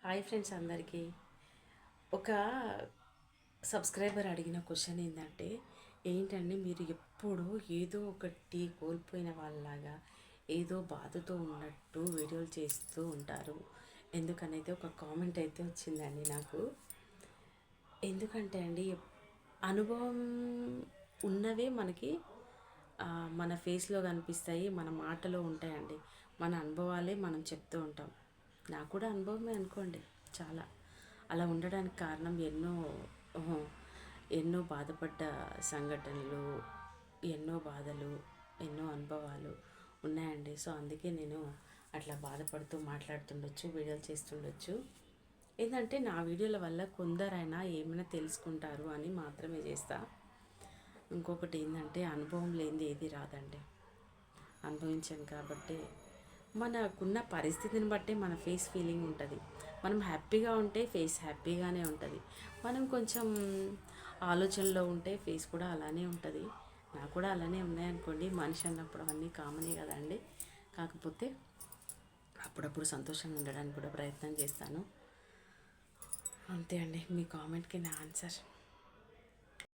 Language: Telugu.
హాయ్ ఫ్రెండ్స్ అందరికీ. ఒక సబ్స్క్రైబర్ అడిగిన క్వశ్చన్ ఏంటంటే మీరు ఎప్పుడూ ఏదో ఒకటి కోల్పోయిన వాళ్ళలాగా ఏదో బాధతో ఉన్నట్టు వీడియోలు చేస్తూ ఉంటారు ఎందుకనైతే ఒక కామెంట్ అయితే వచ్చిందండి నాకు. ఎందుకంటే అనుభవం ఉన్నవే మనకి మన ఫేస్లో కనిపిస్తాయి, మన మాటలో ఉంటాయండి. మన అనుభవాలే మనం చెప్తూ ఉంటాం. నాకు కూడా అనుభవమే అనుకోండి చాలా. అలా ఉండడానికి కారణం ఎన్నో బాధపడ్డ సంఘటనలు, ఎన్నో బాధలు, ఎన్నో అనుభవాలు ఉన్నాయండి. సో అందుకే నేను అట్లా బాధపడుతూ మాట్లాడుతుండొచ్చు, వీడియోలు చేస్తుండొచ్చు. ఏంటంటే నా వీడియోల వల్ల కొందరైనా ఏమైనా తెలుసుకుంటారు అని మాత్రమే చేస్తా. ఇంకొకటి ఏంటంటే అనుభవం లేనిది ఏది రాదండి. అనుభవించాను కాబట్టి మనకున్న పరిస్థితిని బట్టే మన ఫేస్ ఫీలింగ్ ఉంటుంది. మనం హ్యాపీగా ఉంటే ఫేస్ హ్యాపీగానే ఉంటుంది. మనం కొంచెం ఆలోచనలో ఉంటే ఫేస్ కూడా అలానే ఉంటుంది. నాకు కూడా అలానే ఉన్నాయనుకోండి. మనిషి అన్నప్పుడు అవన్నీ కామనే కదండి. కాకపోతే అప్పుడప్పుడు సంతోషంగా ఉండడానికి కూడా ప్రయత్నం చేస్తాను. అంతే అండి. మీ కామెంట్కి నా ఆన్సర్.